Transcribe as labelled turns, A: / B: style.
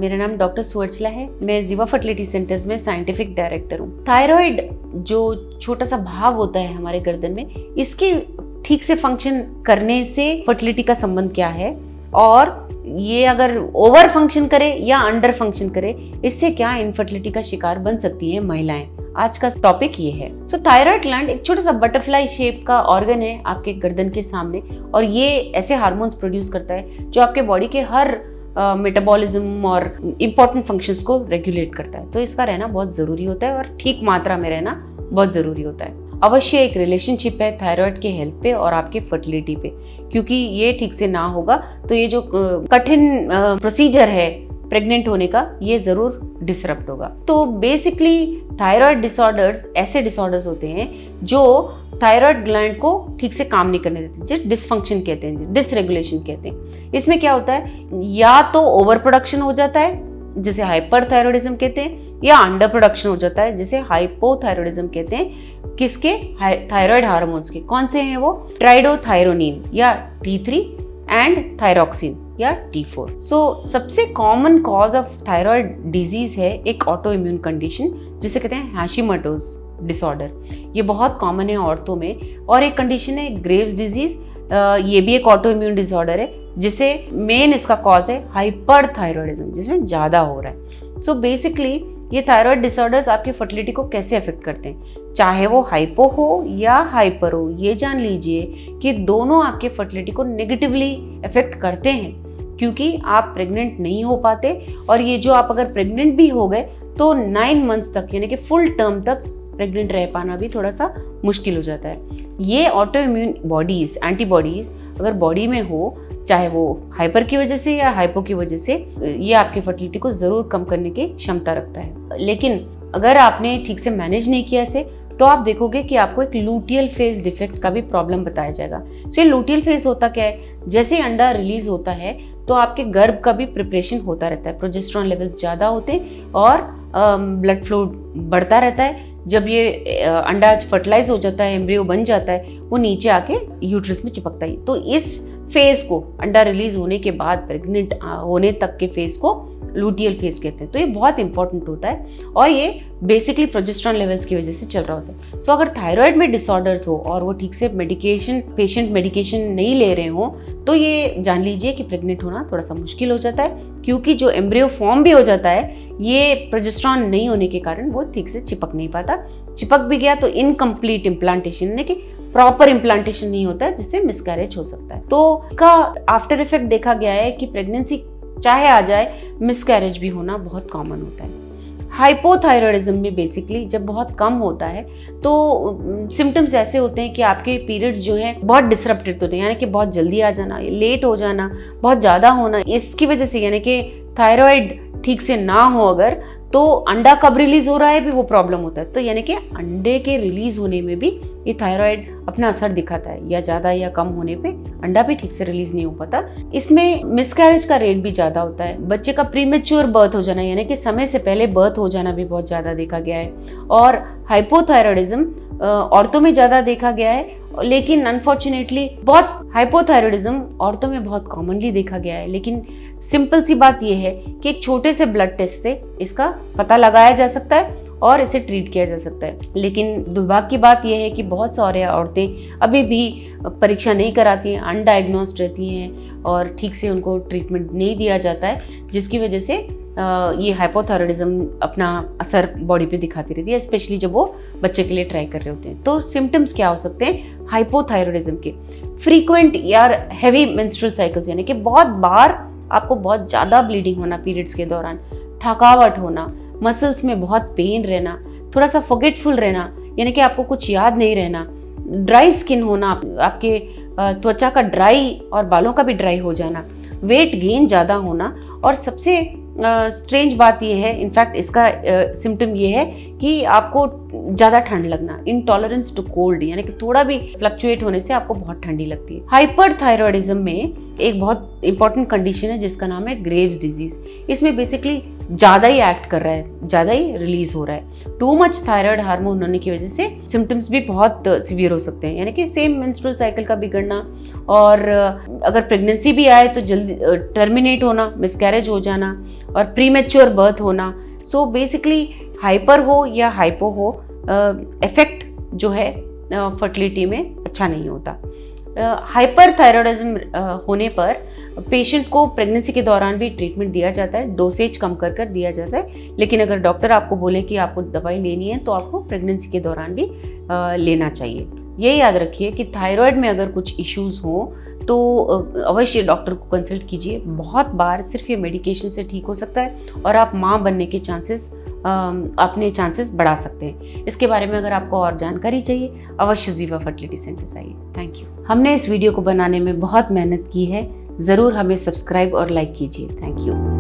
A: मेरा नाम डॉक्टर सुवर्चला है। मैं जीवा फर्टिलिटी सेंटर्स में साइंटिफिक डायरेक्टर हूँ। थायराइड जो छोटा सा भाग होता है हमारे गर्दन में, इसके ठीक से फंक्शन करने से फर्टिलिटी का संबंध क्या है, और ये अगर ओवर फंक्शन करे या अंडर फंक्शन करे, इससे क्या इनफर्टिलिटी का शिकार बन सकती है महिलाएं। आज का टॉपिक ये है। सो थायराइड ग्लैंड एक छोटा सा बटरफ्लाई शेप का ऑर्गन है आपके गर्दन के सामने, और ये ऐसे हार्मोन्स प्रोड्यूस करता है जो आपके बॉडी के हर मेटाबॉलिज्म और इम्पोर्टेंट फंक्शंस को रेगुलेट करता है। तो इसका रहना बहुत ज़रूरी होता है और ठीक मात्रा में रहना बहुत ज़रूरी होता है। अवश्य एक रिलेशनशिप है थायराइड के हेल्थ पे और आपके फर्टिलिटी पे, क्योंकि ये ठीक से ना होगा तो ये जो कठिन प्रोसीजर है प्रेग्नेंट होने का, ये ज़रूर डिसरप्ट होगा। तो बेसिकली थायराइड डिसऑर्डर्स ऐसे डिसऑर्डर्स होते हैं जो थायराइड ग्लैंड को ठीक से काम नहीं करने देते, जिसे डिसफंक्शन कहते हैं, डिसरेगुलेशन कहते हैं। इसमें क्या होता है, या तो ओवर प्रोडक्शन हो जाता है जिसे हाइपरथायरॉयडिज्म कहते हैं, या अंडर प्रोडक्शन हो जाता है जिसे हाइपोथायरॉयडिज्म कहते हैं। किसके? थायराइड हार्मोन्स के। कौन से हैं वो? ट्राइडोथायरोनिन या T3 एंड थायरॉक्सिन या T4। सो सबसे common cause of thyroid disease है एक ऑटो इम्यून कंडीशन जिसे कहते हैं हैशिमोटोज डिसऑर्डर। ये बहुत कॉमन है औरतों में। और एक कंडीशन है ग्रेव्स डिजीज, ये भी एक ऑटो इम्यून डिसऑर्डर है जिसे मेन इसका कॉज है हाइपरथायरॉयडिज्म, जिसमें ज़्यादा हो रहा है। सो बेसिकली ये थायराइड डिसऑर्डर्स आपकी फर्टिलिटी को कैसे अफेक्ट करते हैं, चाहे वो हाइपो हो या हाइपर हो, ये जान लीजिए कि दोनों आपके फर्टिलिटी को नेगेटिवली अफेक्ट करते हैं, क्योंकि आप प्रेग्नेंट नहीं हो पाते। और ये जो आप अगर प्रेग्नेंट भी हो गए तो 9 मंथ्स तक, यानी कि फुल टर्म तक प्रेग्नेंट रह पाना भी थोड़ा सा मुश्किल हो जाता है। ये ऑटो इम्यून बॉडीज, एंटीबॉडीज अगर बॉडी में हो, चाहे वो हाइपर की वजह से या हाइपो की वजह से, ये आपकी फर्टिलिटी को ज़रूर कम करने की क्षमता रखता है। लेकिन अगर आपने ठीक से मैनेज नहीं किया इसे, तो आप देखोगे कि आपको एक लूटियल फेज डिफेक्ट का भी प्रॉब्लम बताया जाएगा। सो ये लूटियल फेज होता क्या है, जैसे ही अंडा रिलीज होता है तो आपके गर्भ का भी प्रिपरेशन होता रहता है, प्रोजेस्टेरॉन लेवल्स ज़्यादा होते हैं और ब्लड फ्लो बढ़ता रहता है। जब ये अंडा फर्टिलाइज हो जाता है, एम्ब्रियो बन जाता है, वो नीचे आके यूट्रस में चिपकता है। तो इस फेज को, अंडा रिलीज होने के बाद प्रेग्नेंट होने तक के फेज को लूटियल फेज कहते हैं। तो ये बहुत इंपॉर्टेंट होता है और ये बेसिकली प्रोजेस्टेरॉन लेवल्स की वजह से चल रहा होता है। सो अगर थायराइड में डिसऑर्डर्स हो और वो ठीक से पेशेंट मेडिकेशन नहीं ले रहे हो, तो ये जान लीजिए कि प्रेग्नेंट होना थोड़ा सा मुश्किल हो जाता है, क्योंकि जो एम्ब्रियो फॉर्म भी हो जाता है, ये प्रोजेस्टेरॉन नहीं होने के कारण वो ठीक से चिपक नहीं पाता। चिपक भी गया तो इनकम्प्लीट इम्प्लांटेशन, यानी कि प्रॉपर इम्प्लांटेशन नहीं होता है, जिससे मिसकैरेज हो सकता है। तो इसका आफ्टर इफेक्ट देखा गया है कि प्रेगनेंसी चाहे आ जाए, मिसकैरेज भी होना बहुत कॉमन होता है। हाइपोथायरॉयडिज्म में बेसिकली जब बहुत कम होता है तो सिम्टम्स ऐसे होते हैं कि आपके पीरियड्स जो हैं बहुत डिसरप्टेड होते हैं, यानी कि बहुत जल्दी आ जाना, लेट हो जाना, बहुत ज़्यादा होना। इसकी वजह से, यानी कि थायराइड ठीक से ना हो अगर, तो अंडा कब रिलीज हो रहा है भी वो प्रॉब्लम होता है। तो यानी कि अंडे के रिलीज होने में भी ये थायराइड अपना असर दिखाता है, या ज़्यादा या कम होने पे अंडा भी ठीक से रिलीज नहीं हो पाता। इसमें मिसकैरेज का रेट भी ज़्यादा होता है। बच्चे का प्रीमेच्योर बर्थ हो जाना, यानी कि समय से पहले बर्थ हो जाना भी बहुत ज़्यादा देखा गया है। और हाइपोथायरॉयडिज्म औरतों में ज़्यादा देखा गया है, लेकिन अनफॉर्चुनेटली बहुत हाइपोथायरॉयडिज्म औरतों में बहुत कॉमनली देखा गया है। लेकिन सिंपल सी बात यह है कि एक छोटे से ब्लड टेस्ट से इसका पता लगाया जा सकता है और इसे ट्रीट किया जा सकता है। लेकिन दुर्भाग्य की बात यह है कि बहुत सारे औरतें अभी भी परीक्षा नहीं कराती हैं, अनडायग्नोस्ड रहती हैं और ठीक से उनको ट्रीटमेंट नहीं दिया जाता है, जिसकी वजह से ये हाइपोथायरॉयडिज्म अपना असर बॉडी पे दिखाती रहती है, स्पेशली जब वो बच्चे के लिए ट्राई कर रहे होते हैं। तो सिम्टम्स क्या हो सकते हैं हाइपोथायरॉयडिज्म के? फ्रीक्वेंट या हैवी मेंस्ट्रुअल साइकिल्स, यानी कि बहुत बार आपको बहुत ज़्यादा ब्लीडिंग होना पीरियड्स के दौरान, थकावट होना, मसल्स में बहुत पेन रहना, थोड़ा सा फॉरगेटफुल रहना, यानी कि आपको कुछ याद नहीं रहना, ड्राई स्किन होना, आपके त्वचा का ड्राई और बालों का भी ड्राई हो जाना, वेट गेन ज़्यादा होना, और सबसे स्ट्रेंज बात यह है, इनफैक्ट इसका सिम्टम ये है कि आपको ज़्यादा ठंड लगना, इनटॉलरेंस टू कोल्ड, यानी कि थोड़ा भी फ्लक्चुएट होने से आपको बहुत ठंडी लगती है। हाइपरथायरॉयडिज्म में एक बहुत इंपॉर्टेंट कंडीशन है जिसका नाम है ग्रेव्स डिजीज। इसमें बेसिकली ज़्यादा ही एक्ट कर रहा है, ज़्यादा ही रिलीज हो रहा है। टू मच थायराइड हार्मोन होने की वजह से सिम्टम्स भी बहुत सीवियर हो सकते हैं, यानी कि सेम मेंस्ट्रुअल साइकिल का बिगड़ना, और अगर प्रेगनेंसी भी आए तो जल्दी टर्मिनेट होना, मिसकैरेज हो जाना और प्रीमेच्योर बर्थ होना। सो बेसिकली हाइपर हो या हाइपो हो, इफेक्ट जो है फर्टिलिटी में अच्छा नहीं होता। हाइपर थायराइडिज्म होने पर पेशेंट को प्रेगनेंसी के दौरान भी ट्रीटमेंट दिया जाता है, डोसेज कम कर कर दिया जाता है, लेकिन अगर डॉक्टर आपको बोले कि आपको दवाई लेनी है तो आपको प्रेगनेंसी के दौरान भी लेना चाहिए। ये याद रखिए कि थायराइड में अगर कुछ इश्यूज हो तो अवश्य डॉक्टर को कंसल्ट कीजिए। बहुत बार सिर्फ ये मेडिकेशन से ठीक हो सकता है और आप माँ बनने के अपने चांसेस बढ़ा सकते हैं। इसके बारे में अगर आपको और जानकारी चाहिए अवश्य जीवा फर्टिलिटी सेंटर आइए। Thank you. हमने इस वीडियो को बनाने में बहुत मेहनत की है, ज़रूर हमें सब्सक्राइब और लाइक कीजिए। Thank you.